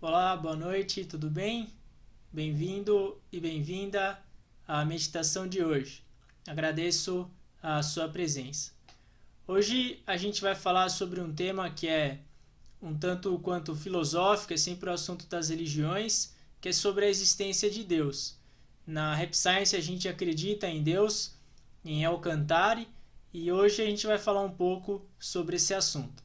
Olá, boa noite, tudo bem? Bem-vindo e bem-vinda à meditação de hoje. Agradeço a sua presença. Hoje a gente vai falar sobre um tema que é um tanto quanto filosófico, é sempre o assunto das religiões, que é sobre a existência de Deus. Na Rap Science a gente acredita em Deus, em Alcantari, e hoje a gente vai falar um pouco sobre esse assunto.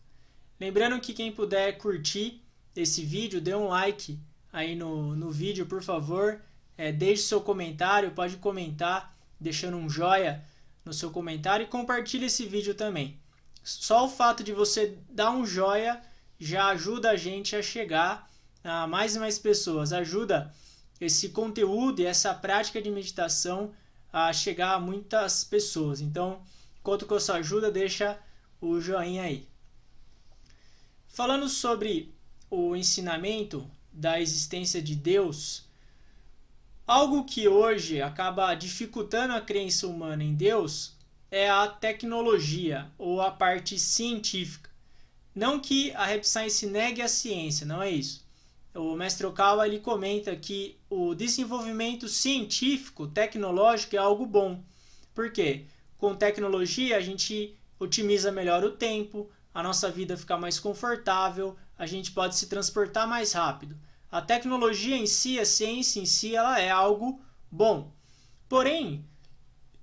Lembrando que quem puder curtir esse vídeo, dê um like aí no vídeo, por favor. Deixe seu comentário, pode comentar deixando um joia no seu comentário e compartilhe esse vídeo também. Só o fato de você dar um joia já ajuda a gente a chegar a mais e mais pessoas, ajuda esse conteúdo e essa prática de meditação a chegar a muitas pessoas. Então, conto com a sua ajuda, deixa o joinha aí. Falando sobre o ensinamento da existência de Deus, algo que hoje acaba dificultando a crença humana em Deus é a tecnologia ou a parte científica. Não que a Rap Science negue a ciência, não é isso. O mestre Okawa ele comenta que o desenvolvimento científico, tecnológico é algo bom. Por quê? Com tecnologia a gente otimiza melhor o tempo, a nossa vida fica mais confortável, a gente pode se transportar mais rápido. A tecnologia em si, a ciência em si, ela é algo bom. Porém,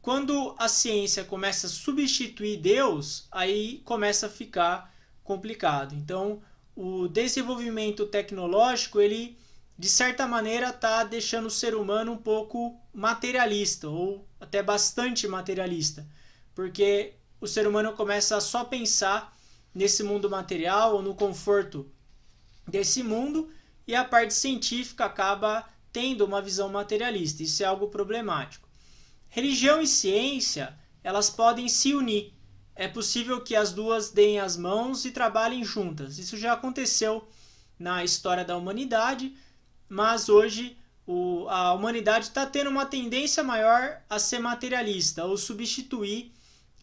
quando a ciência começa a substituir Deus, aí começa a ficar complicado. Então, o desenvolvimento tecnológico, ele de certa maneira está deixando o ser humano um pouco materialista, ou até bastante materialista, porque o ser humano começa a só pensar nesse mundo material ou no conforto desse mundo e a parte científica acaba tendo uma visão materialista. Isso é algo problemático. Religião e ciência, elas podem se unir. É possível que as duas deem as mãos e trabalhem juntas. Isso já aconteceu na história da humanidade, mas hoje a humanidade está tendo uma tendência maior a ser materialista, ou substituir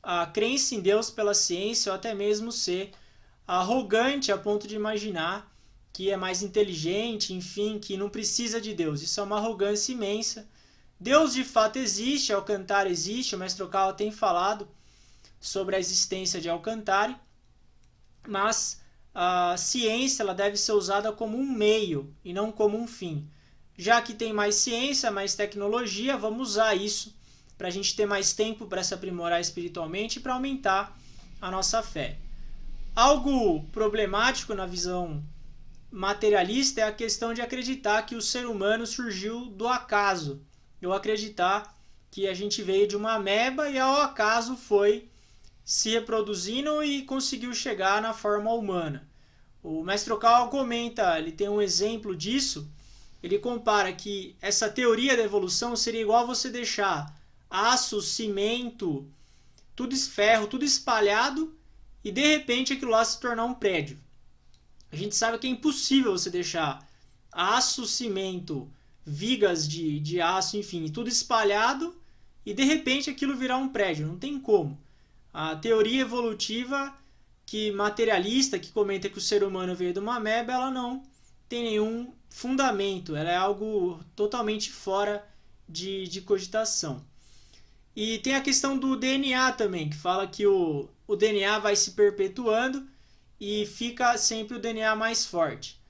a crença em Deus pela ciência, ou até mesmo ser arrogante a ponto de imaginar que é mais inteligente, enfim, que não precisa de Deus. Isso é uma arrogância imensa. Deus de fato existe, Alcantara existe, o mestre Okawa tem falado sobre a existência de Alcantari, mas a ciência ela deve ser usada como um meio e não como um fim. Já que tem mais ciência, mais tecnologia, vamos usar isso para a gente ter mais tempo para se aprimorar espiritualmente e para aumentar a nossa fé. Algo problemático na visão materialista é a questão de acreditar que o ser humano surgiu do acaso. Eu acreditar que a gente veio de uma ameba e ao acaso foi se reproduzindo e conseguiu chegar na forma humana. O mestre Okawa comenta, ele tem um exemplo disso, ele compara que essa teoria da evolução seria igual você deixar aço, cimento, tudo ferro, tudo espalhado e de repente aquilo lá se tornar um prédio. A gente sabe que é impossível você deixar aço, cimento, vigas de aço, enfim, tudo espalhado e de repente aquilo virar um prédio. Não tem como. A teoria evolutiva que materialista, que comenta que o ser humano veio de uma ameba, ela não tem nenhum fundamento. Ela é algo totalmente fora de cogitação. E tem a questão do DNA também, que fala que o DNA vai se perpetuando e fica sempre o DNA mais forte.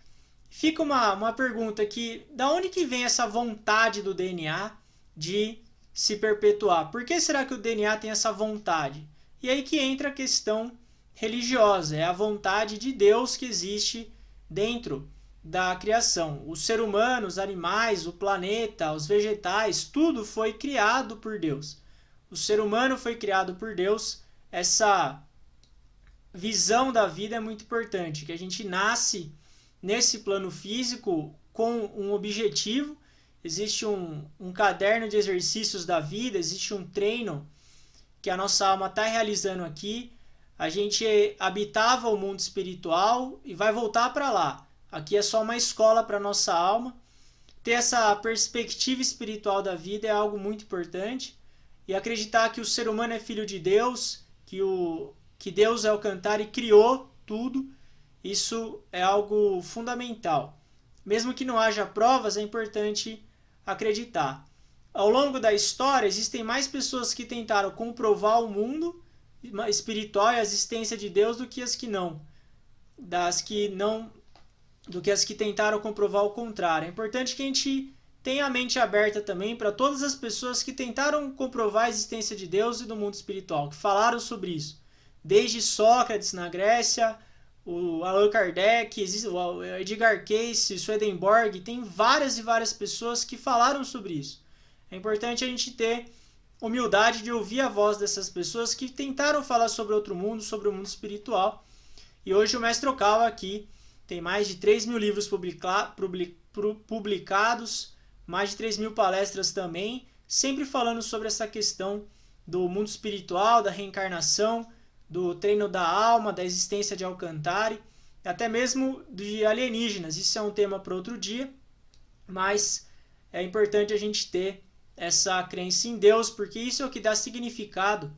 Fica uma pergunta aqui, da onde que vem essa vontade do DNA de se perpetuar? Por que será que o DNA tem essa vontade? E aí que entra a questão religiosa, é a vontade de Deus que existe dentro da criação. O ser humano, os animais, o planeta, os vegetais, tudo foi criado por Deus. O ser humano foi criado por Deus. Essa visão da vida é muito importante, que a gente nasce nesse plano físico com um objetivo, existe um caderno de exercícios da vida, existe um treino que a nossa alma está realizando aqui. A gente habitava o mundo espiritual e vai voltar para lá. Aqui é só uma escola para a nossa alma. Ter essa perspectiva espiritual da vida é algo muito importante. E acreditar que o ser humano é filho de Deus, que Deus é Alcantara e criou tudo, isso é algo fundamental. mesmo que não haja provas, é importante acreditar. Ao longo da história, existem mais pessoas que tentaram comprovar o mundo espiritual e a existência de Deus do que as que não. Do que as que tentaram comprovar o contrário. É importante que a gente tenha a mente aberta também para todas as pessoas que tentaram comprovar a existência de Deus e do mundo espiritual, que falaram sobre isso. Desde Sócrates na Grécia, o Allan Kardec, o Edgar Cayce, o Swedenborg, tem várias e várias pessoas que falaram sobre isso. É importante a gente ter humildade de ouvir a voz dessas pessoas que tentaram falar sobre outro mundo, sobre o mundo espiritual. E hoje o Mestre Okawa aqui tem mais de 3.000 livros publicados, mais de 3.000 palestras também, sempre falando sobre essa questão do mundo espiritual, da reencarnação, do treino da alma, da existência de Alcantara, até mesmo de alienígenas. Isso é um tema para outro dia, mas é importante a gente ter essa crença em Deus, porque isso é o que dá significado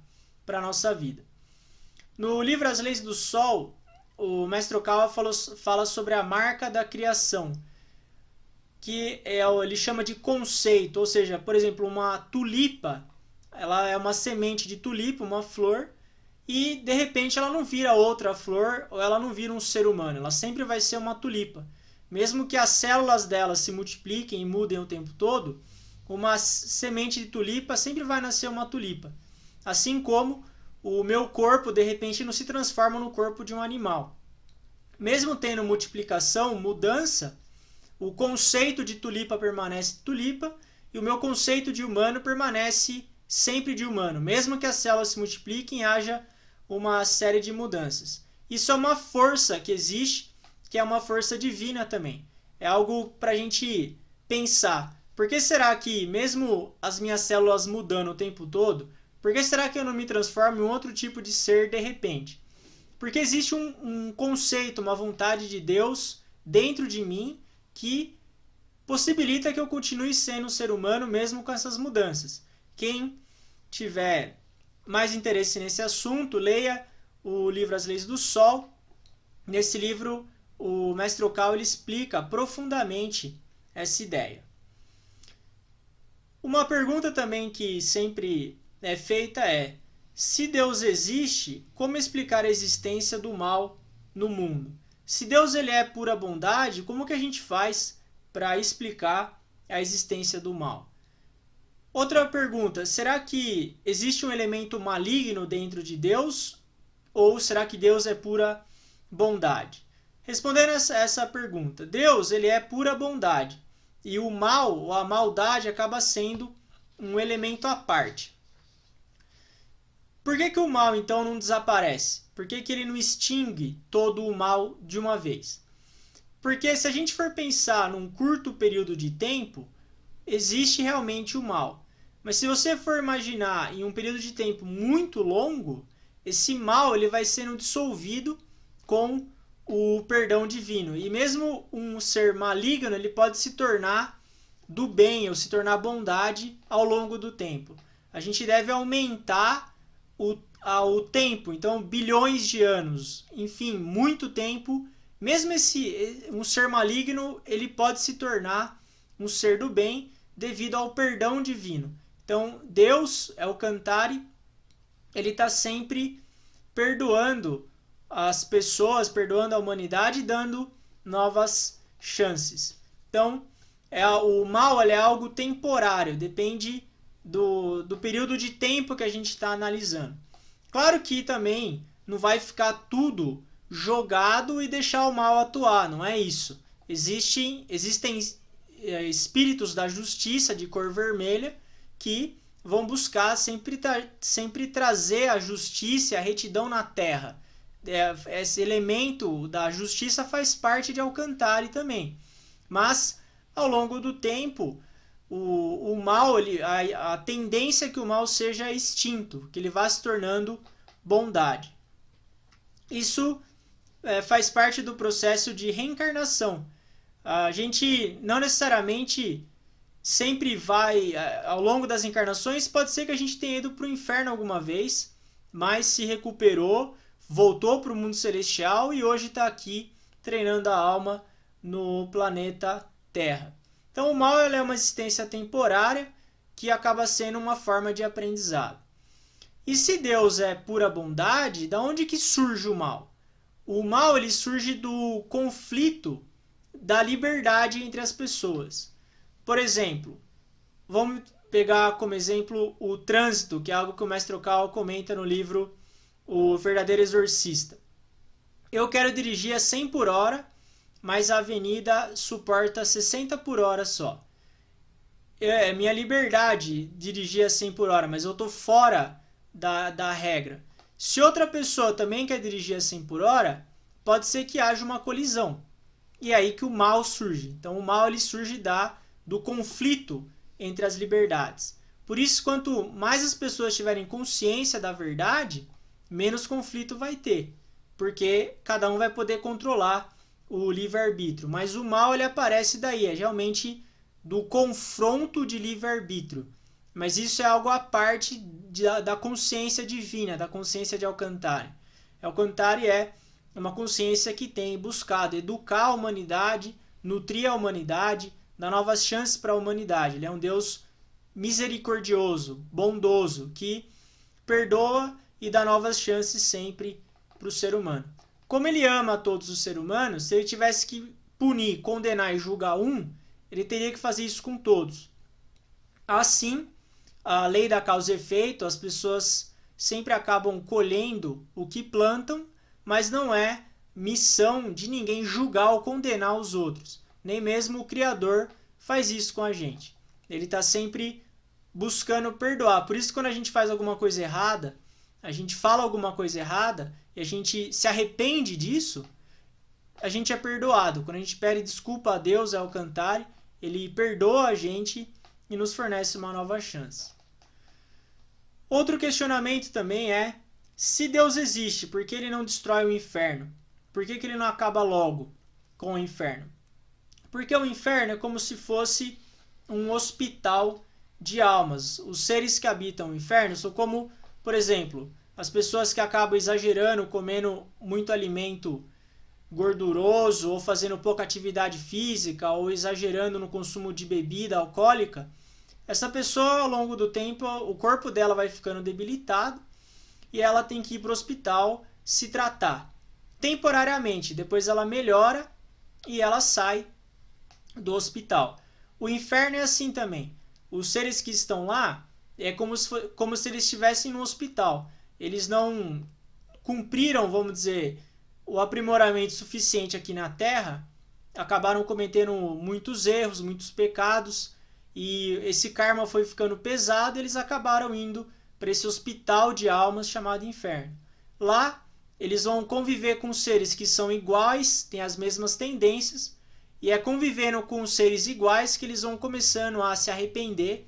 para a nossa vida. No livro As Leis do Sol, o Mestre Okawa fala sobre a marca da criação, que ele chama de conceito, ou seja, por exemplo, uma tulipa, ela é uma semente de tulipa, uma flor, e de repente ela não vira outra flor, ou ela não vira um ser humano, ela sempre vai ser uma tulipa. Mesmo que as células dela se multipliquem e mudem o tempo todo, uma semente de tulipa sempre vai nascer uma tulipa. Assim como o meu corpo, de repente, não se transforma no corpo de um animal. Mesmo tendo multiplicação, mudança, o conceito de tulipa permanece tulipa e o meu conceito de humano permanece sempre de humano. Mesmo que as células se multipliquem, haja uma série de mudanças. Isso é uma força que existe, que é uma força divina também. É algo para a gente pensar. Por que será que, mesmo as minhas células mudando o tempo todo, por que será que eu não me transformo em outro tipo de ser de repente? Porque existe um conceito, uma vontade de Deus dentro de mim que possibilita que eu continue sendo um ser humano mesmo com essas mudanças. Quem tiver mais interesse nesse assunto, leia o livro As Leis do Sol. Nesse livro, o Mestre Okawa ele explica profundamente essa ideia. Uma pergunta também que sempre é feita é: se Deus existe, como explicar a existência do mal no mundo? Se Deus ele é pura bondade, como que a gente faz para explicar a existência do mal? Outra pergunta: será que existe um elemento maligno dentro de Deus? Ou será que Deus é pura bondade? Respondendo essa pergunta, Deus ele é pura bondade. E o mal, ou a maldade, acaba sendo um elemento à parte. Por que o mal, então, não desaparece? Por que ele não extingue todo o mal de uma vez? Porque se a gente for pensar num curto período de tempo, existe realmente o mal. Mas se você for imaginar em um período de tempo muito longo, esse mal ele vai sendo dissolvido com o perdão divino. E mesmo um ser maligno, ele pode se tornar do bem ou se tornar bondade ao longo do tempo. A gente deve aumentar o tempo, então bilhões de anos, enfim, muito tempo. Mesmo um ser maligno, ele pode se tornar um ser do bem devido ao perdão divino. Então, Deus, Alcantara, ele está sempre perdoando as pessoas, perdoando a humanidade e dando novas chances. Então, o mal é algo temporário, depende do período de tempo que a gente está analisando. Claro que também não vai ficar tudo jogado e deixar o mal atuar, não é isso. Existem espíritos da justiça de cor vermelha que vão buscar sempre trazer a justiça e a retidão na terra. Esse elemento da justiça faz parte de Alcantara também. Mas, ao longo do tempo, o mal, a tendência é que o mal seja extinto, que ele vá se tornando bondade. Isso faz parte do processo de reencarnação. A gente não necessariamente sempre vai, ao longo das encarnações, pode ser que a gente tenha ido para o inferno alguma vez, mas se recuperou, voltou para o mundo celestial e hoje está aqui treinando a alma no planeta terra. Então o mal é uma existência temporária que acaba sendo uma forma de aprendizado. E se Deus é pura bondade, da onde que surge o mal? O mal ele surge do conflito da liberdade entre as pessoas. Por exemplo, vamos pegar como exemplo o trânsito, que é algo que o Mestre Ockhall comenta no livro O Verdadeiro Exorcista. Eu quero dirigir a 100 por hora, mas a avenida suporta 60 por hora só. É minha liberdade dirigir a 100 por hora, mas eu estou fora da regra. Se outra pessoa também quer dirigir a 100 por hora, pode ser que haja uma colisão. E é aí que o mal surge. Então o mal ele surge do conflito entre as liberdades. Por isso, quanto mais as pessoas tiverem consciência da verdade, menos conflito vai ter. Porque cada um vai poder controlar o livre-arbítrio. Mas o mal ele aparece daí, é realmente do confronto de livre-arbítrio. Mas isso é algo à parte da consciência divina, da consciência de Alcantara. Alcantara é uma consciência que tem buscado educar a humanidade, nutrir a humanidade, dar novas chances para a humanidade. Ele é um Deus misericordioso, bondoso, que perdoa e dá novas chances sempre para o ser humano. Como ele ama todos os seres humanos, se ele tivesse que punir, condenar e julgar um, ele teria que fazer isso com todos. Assim, a lei da causa e efeito, as pessoas sempre acabam colhendo o que plantam, mas não é missão de ninguém julgar ou condenar os outros. Nem mesmo o Criador faz isso com a gente. Ele está sempre buscando perdoar. Por isso, quando a gente faz alguma coisa errada, a gente fala alguma coisa errada e a gente se arrepende disso, a gente é perdoado. Quando a gente pede desculpa a Deus, ao cantar, ele perdoa a gente e nos fornece uma nova chance. Outro questionamento também é: se Deus existe, por que ele não destrói o inferno? Por que ele não acaba logo com o inferno? Porque o inferno é como se fosse um hospital de almas. Os seres que habitam o inferno são como, por exemplo, as pessoas que acabam exagerando, comendo muito alimento gorduroso, ou fazendo pouca atividade física, ou exagerando no consumo de bebida alcoólica. Essa pessoa, ao longo do tempo, o corpo dela vai ficando debilitado e ela tem que ir para o hospital se tratar temporariamente. Depois ela melhora e ela sai do hospital. O inferno é assim também. Os seres que estão lá é como se eles estivessem no hospital. Eles não cumpriram, vamos dizer, o aprimoramento suficiente aqui na Terra, acabaram cometendo muitos erros, muitos pecados, e esse karma foi ficando pesado e eles acabaram indo para esse hospital de almas chamado inferno. Lá, eles vão conviver com seres que são iguais, têm as mesmas tendências, e é convivendo com seres iguais que eles vão começando a se arrepender,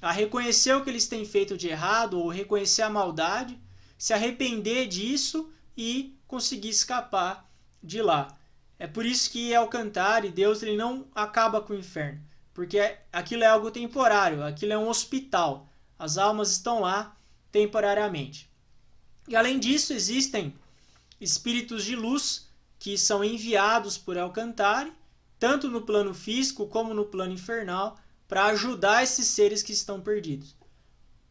a reconhecer o que eles têm feito de errado, ou reconhecer a maldade, se arrepender disso e conseguir escapar de lá. É por isso que Alcantara e Deus ele não acaba com o inferno, porque aquilo é algo temporário, aquilo é um hospital. As almas estão lá temporariamente. E além disso, existem espíritos de luz que são enviados por Alcantara, tanto no plano físico como no plano infernal, para ajudar esses seres que estão perdidos.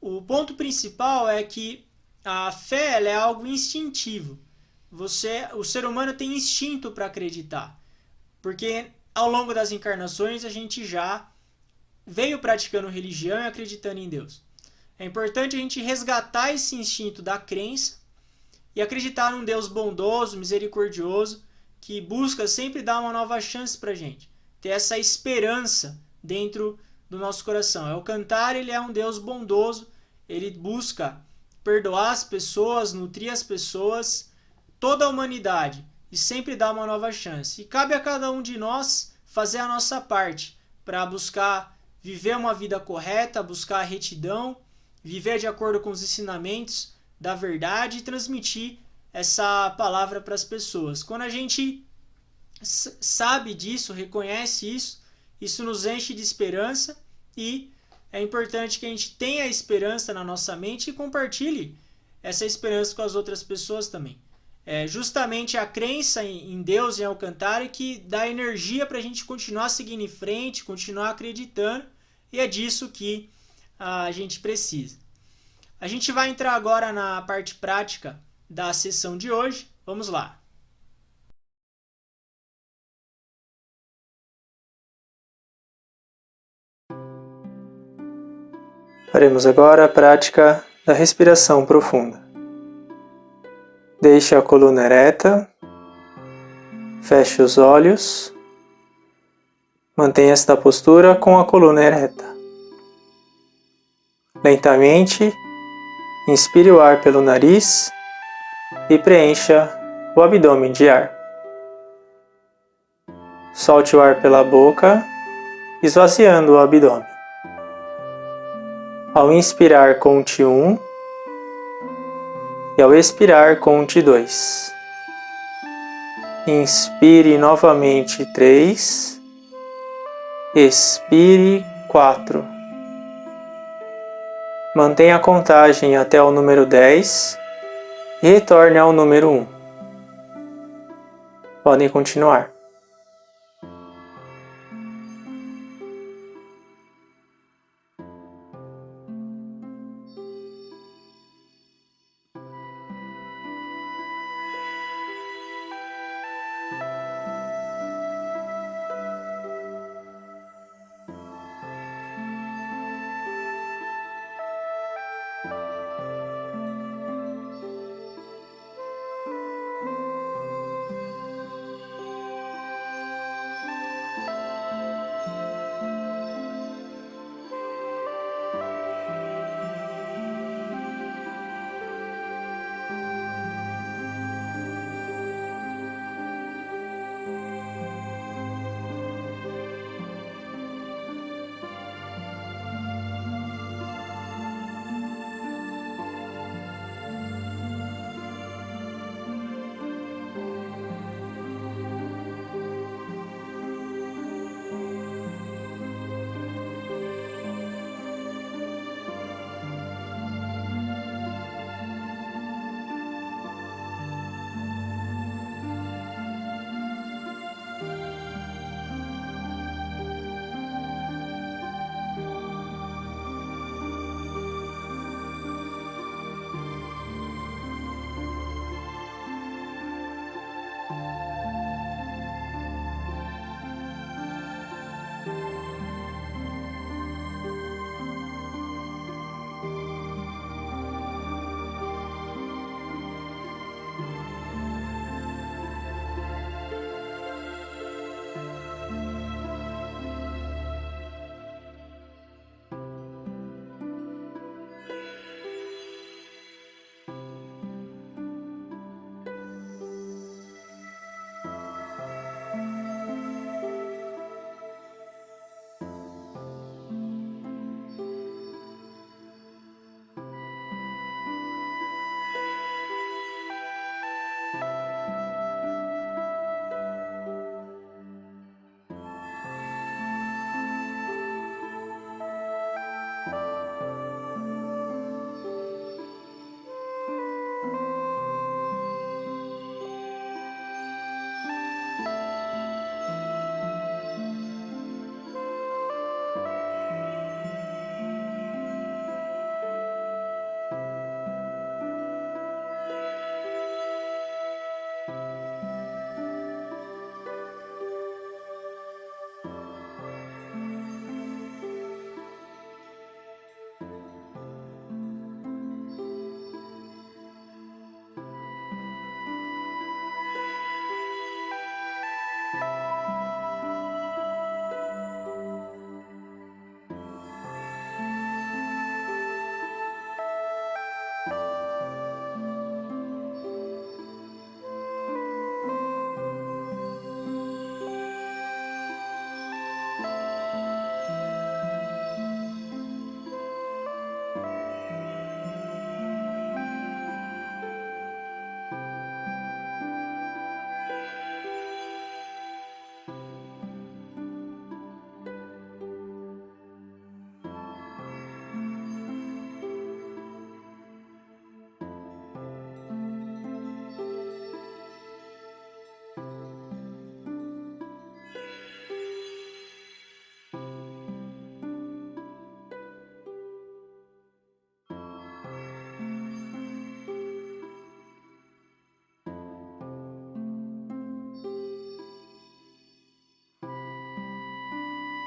O ponto principal é que a fé ela é algo instintivo. O ser humano tem instinto para acreditar, porque ao longo das encarnações a gente já veio praticando religião e acreditando em Deus. É importante a gente resgatar esse instinto da crença e acreditar num Deus bondoso, misericordioso, que busca sempre dar uma nova chance para a gente. Ter essa esperança dentro do nosso coração. Alcantara ele é um Deus bondoso, ele busca perdoar as pessoas, nutrir as pessoas, toda a humanidade, e sempre dar uma nova chance. E cabe a cada um de nós fazer a nossa parte para buscar viver uma vida correta, buscar a retidão, viver de acordo com os ensinamentos da verdade e transmitir essa palavra para as pessoas. Quando a gente sabe disso, reconhece isso, isso nos enche de esperança e é importante que a gente tenha esperança na nossa mente e compartilhe essa esperança com as outras pessoas também. É justamente a crença em Deus, em Alcântara, que dá energia para a gente continuar seguindo em frente, continuar acreditando, e é disso que a gente precisa. A gente vai entrar agora na parte prática da sessão de hoje. Vamos lá. Faremos agora a prática da respiração profunda. Deixe a coluna ereta, feche os olhos, mantenha esta postura com a coluna ereta. Lentamente, inspire o ar pelo nariz e preencha o abdômen de ar. Solte o ar pela boca, esvaziando o abdômen. Ao inspirar, conte 1 e ao expirar, conte 2. Inspire novamente 3, expire 4. Mantenha a contagem até o número 10 e retorne ao número 1. Podem continuar.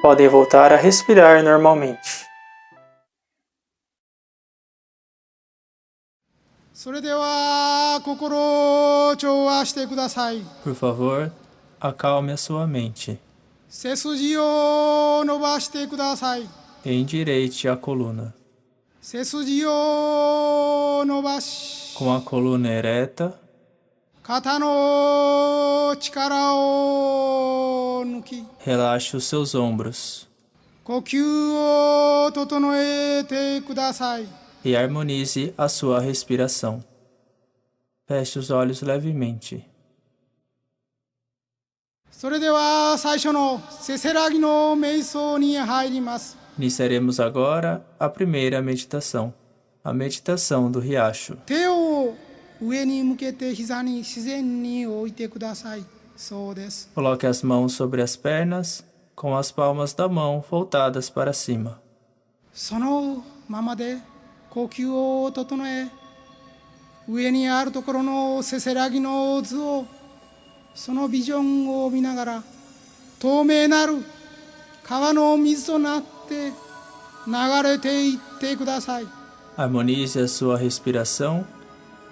podem voltar a respirar normalmente. それでは心を調和してください。 Por favor, acalme a sua mente. 背筋を伸ばしてください。 Endireite a coluna. 背筋を伸ばし、 Com a coluna ereta, 肩の力を抜き、 relaxe os seus ombros 呼吸を整えてください。 e harmonize a sua respiração. Feche os olhos levemente. それでは最初のせせらぎの瞑想に入ります。 Iniciaremos agora a primeira meditação, a meditação do riacho. 手を上に向けて膝に自然に置いてください。そうです。 Coloque as mãos sobre as pernas, com as palmas da mão voltadas para cima. そのままで呼吸を整え、上にあるところのせせらぎの図を、そのビジョンを見ながら、透明なる川の水となって流れていってください。 Harmonize a sua respiração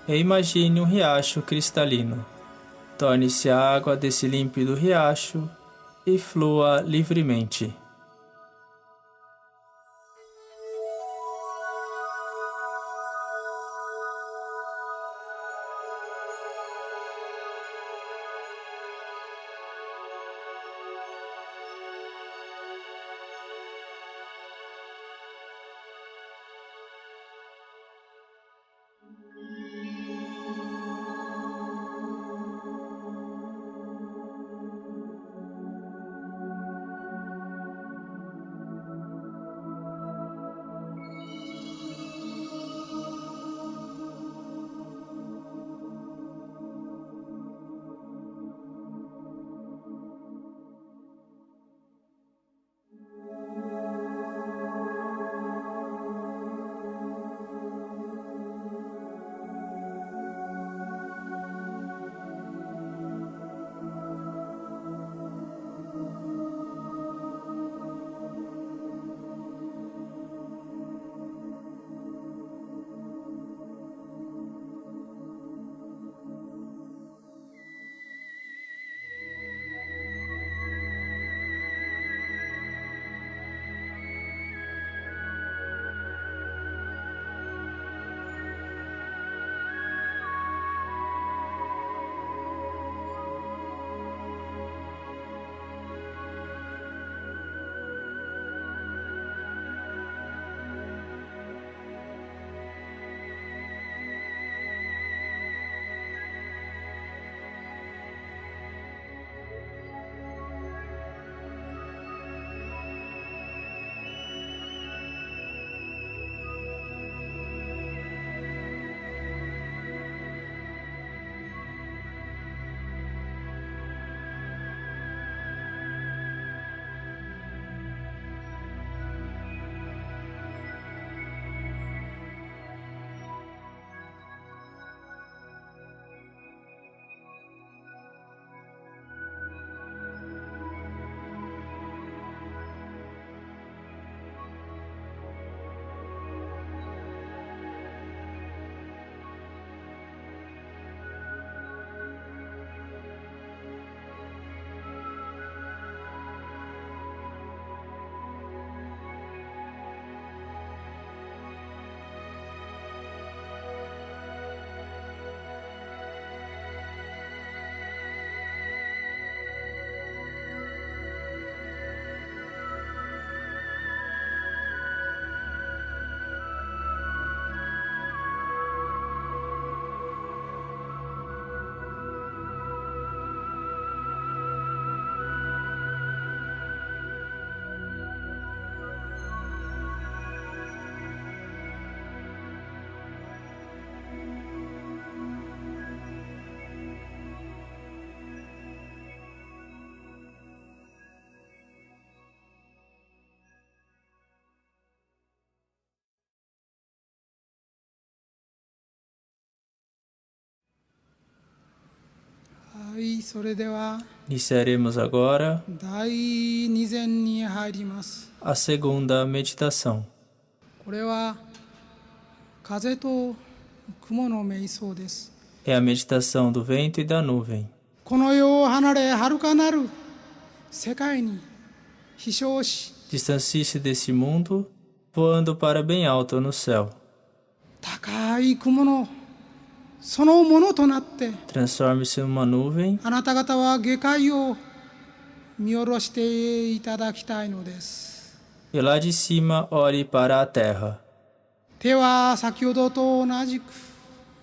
e imagine um riacho cristalino. Torne-se a água desse límpido riacho e flua livremente. はい、それでは Iniciaremos agora 第2禅に入ります。 a segunda meditação. これは風と雲の瞑想です。 É a meditação do vento e da nuvem. この世を離れ遥かなる世界に飛翔し、 Distancie-se desse mundo, voando para bem alto no céu. 高い雲のそのものとなって、 Transforme-se numa nuvem あなた方は下界を見下ろしていただきたいのです。 e lá de cima olhe para a terra. 手は先ほどと同じく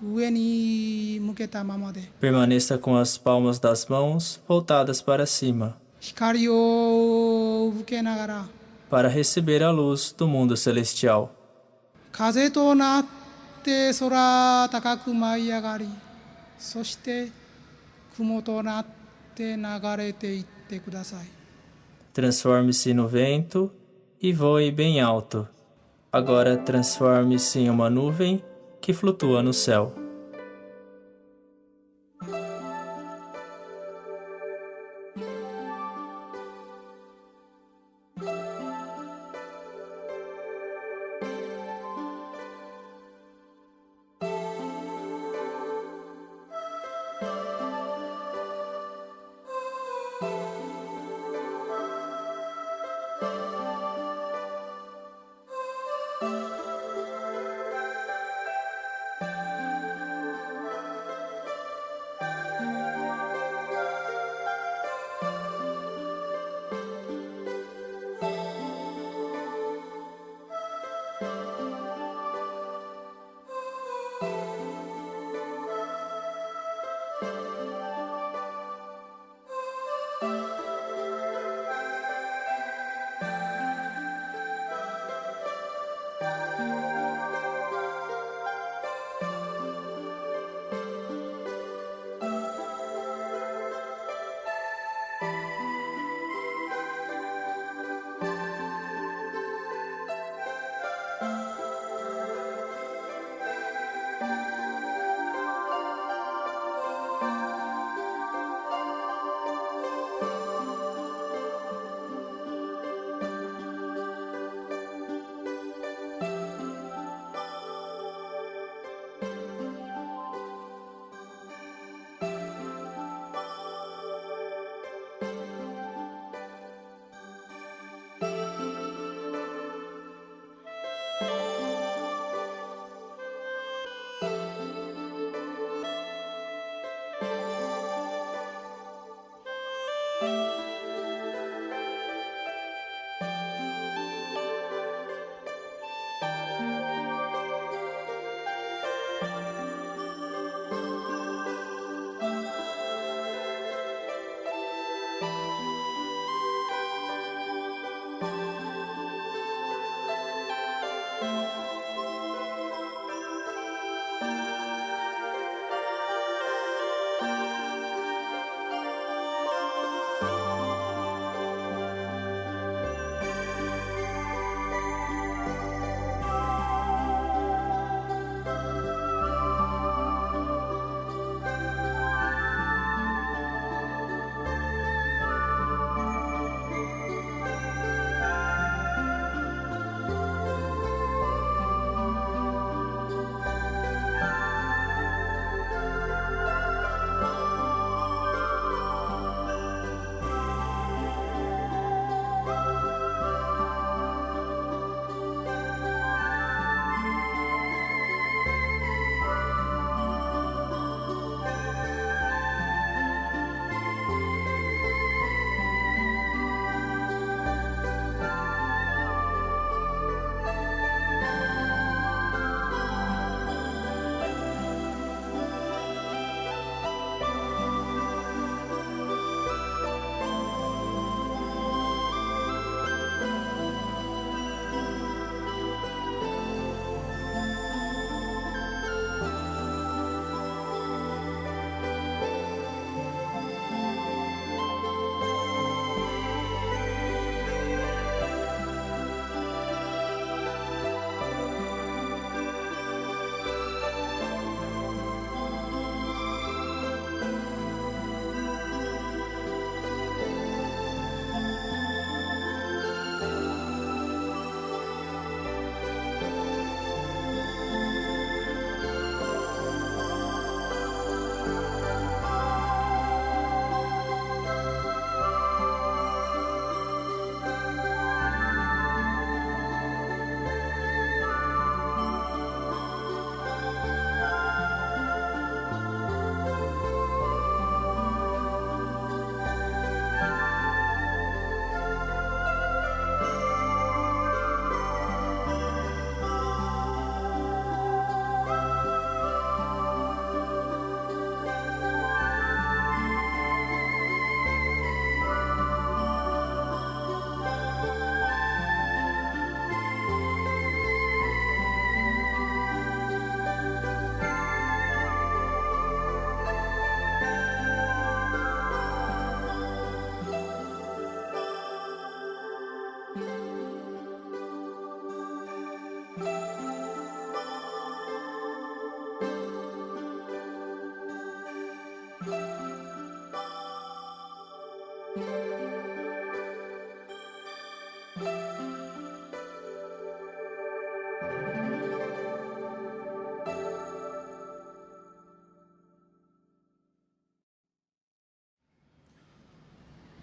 上に向けたままで、 Permaneça com as palmas das mãos voltadas para cima, 光を受けながら para receber a luz do mundo celestial. 風となって空高く舞い上がり、そして雲となって流れていってください。 Transforme-se no vento e voe bem alto. Agora transforme-se em uma nuvem que flutua no céu.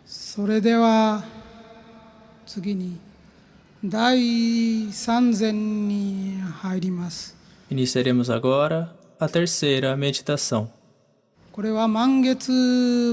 それでは次に第三禅に入ります。 Iniciaremos agora a terceira meditação. これは満月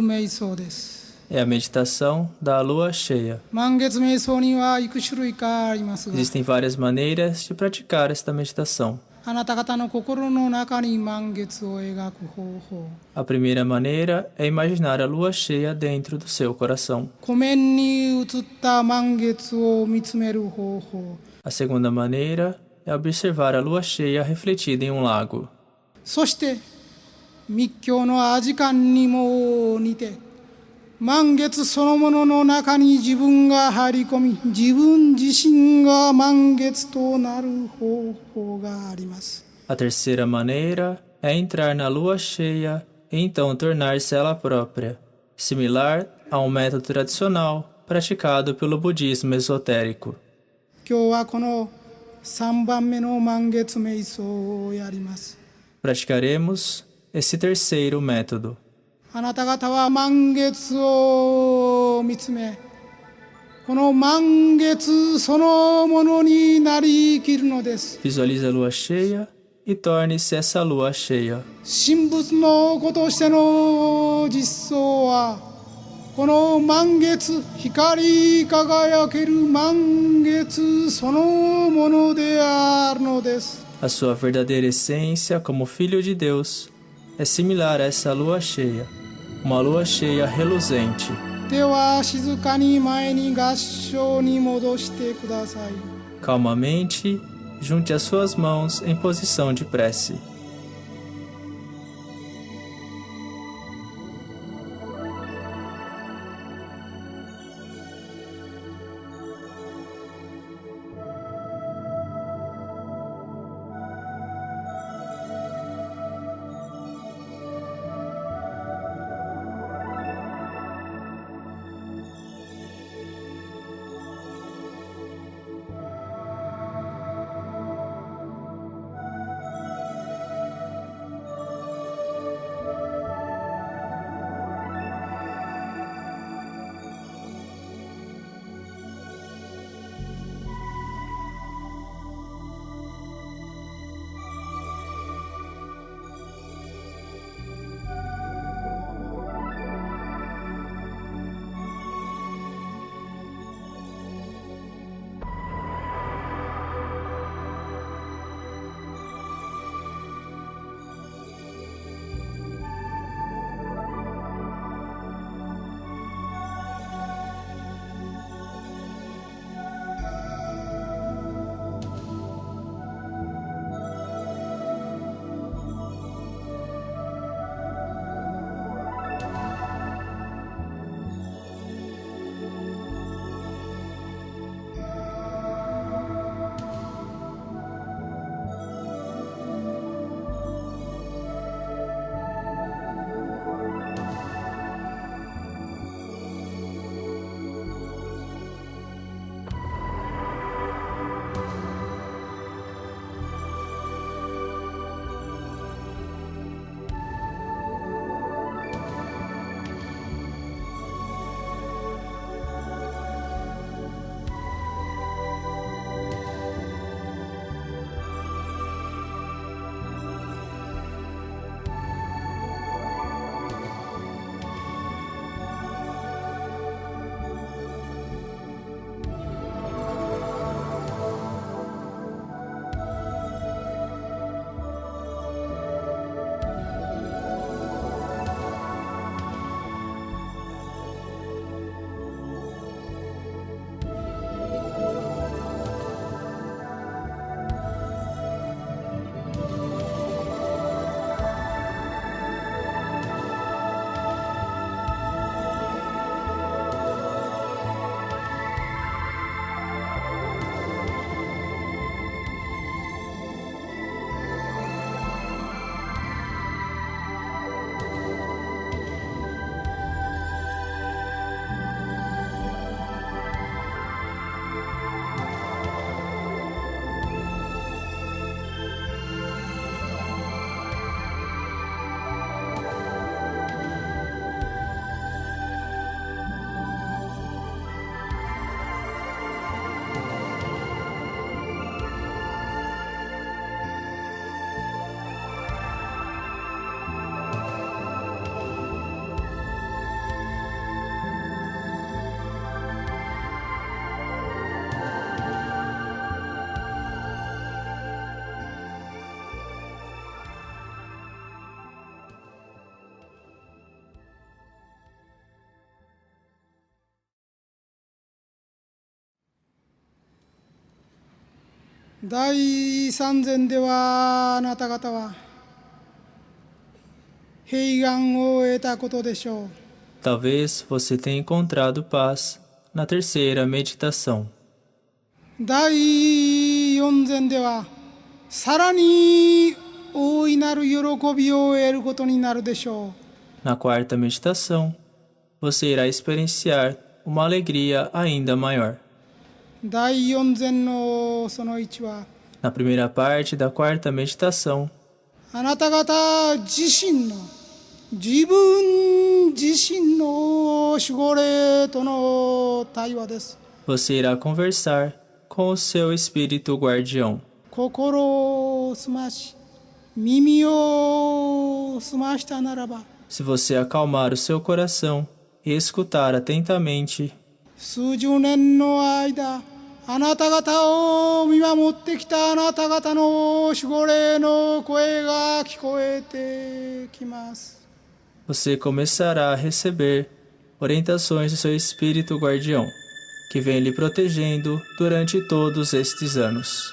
瞑想です。 É a meditação da lua cheia. 満月瞑想にはいく種類かありますが、 Existem várias maneiras de praticar esta meditação. あなた方の心の中に満月を描く方法、 A primeira maneira é imaginar a lua cheia dentro do seu coração. 湖面に映った満月を見つめる方法、 A segunda maneira é observar a lua cheia refletida em um lago. そして密教の阿字観にも似て満月そのものの中に自分が入り込み、自分自身が満月となる方法があります。 A terceira maneira é entrar na lua cheia e então tornar-se ela própria, similar a um método tradicional praticado pelo budismo esotérico. 今日はこの3番目の満月瞑想をやります。 Praticaremos esse terceiro método. あなた方は満月を見つめ、この満月そのものになりきるのです。 Visualize a lua cheia e torne-se essa lua cheia. 神仏の子としての実相は、この満月、光り輝ける満月そのものであるのです。 A sua verdadeira essência como filho de Deus é similar a essa lua cheia, uma lua cheia reluzente. では静かに前に合掌に戻してください。 Calmamente, junte as suas mãos em posição de prece. 第三善ではあなた方は平安を得たことでしょう。 Talvez você tenha encontrado paz na terceira meditação. 第四善ではさらに大いなる喜びを得ることになるでしょう。 Na quarta meditação, você irá experienciar uma alegria ainda maior. 第四善のその1は Na primeira parte da quarta meditação, あなた方自身の自分自身の守護霊との対話です。 você irá conversar com o seu espírito guardião. 心を澄まし耳を澄ましたならば Se você acalmar o seu coração e escutar atentamente, 数十年の間あなた方を見守ってきたあなた方の守護霊の声が聞こえてきます。 você começará a receber orientações do seu espírito guardião, que vem lhe protegendo durante todos estes anos.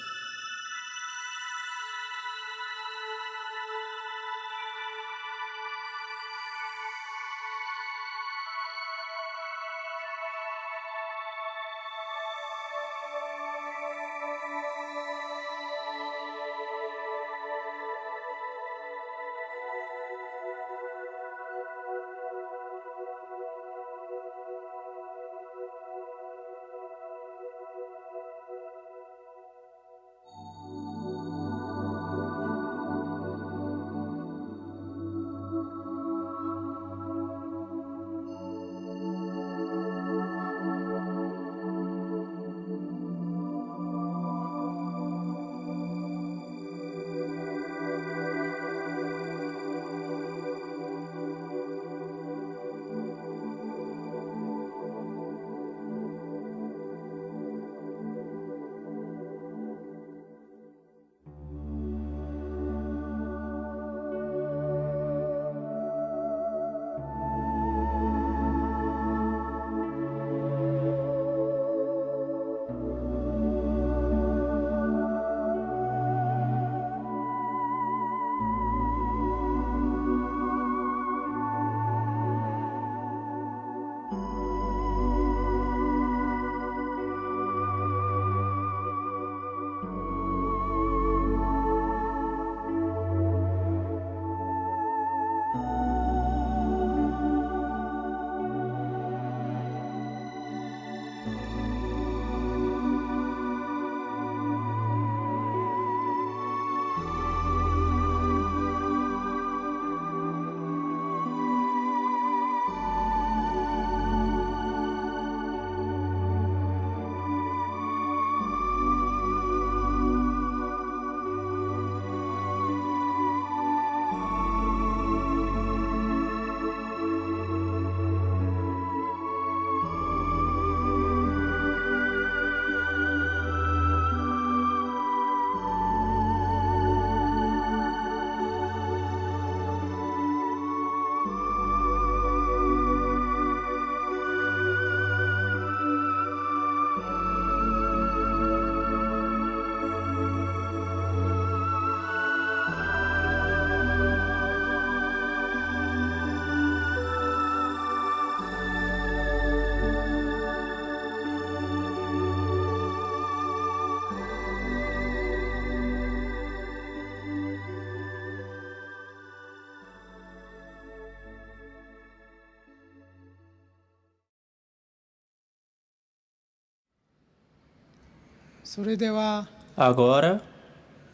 それでは Agora,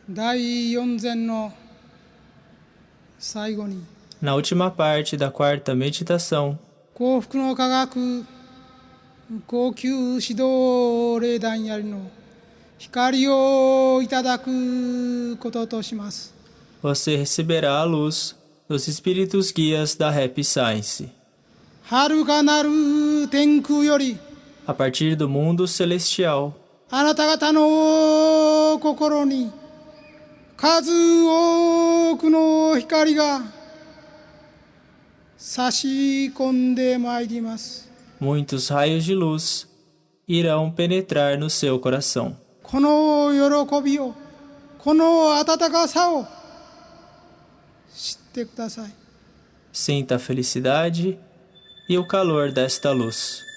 第四善の最後に na última parte da quarta meditação, 幸福の科学高級指導霊団やりの光をいただくこととします。 você receberá a luz dos espíritos guias da Happy Science. 遥かなる天空より A partir do mundo celestial, あなた方の心に数多くの光が差し込んでまいります。 muitos raios de luz irão penetrar no seu coração. この喜びを、この温かさを知ってください。 Sinta a felicidade e o calor desta luz.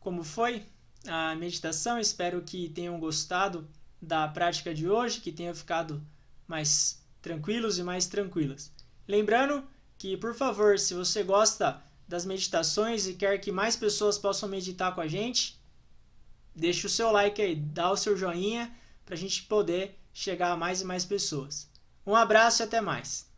como foi a meditação. Espero que tenham gostado da prática de hoje, que tenham ficado mais tranquilos e mais tranquilas. Lembrando que, por favor, se você gosta das meditações e quer que mais pessoas possam meditar com a gente, deixa o seu like aí, dá o seu joinha para a gente poder chegar a mais e mais pessoas. Um abraço e até mais!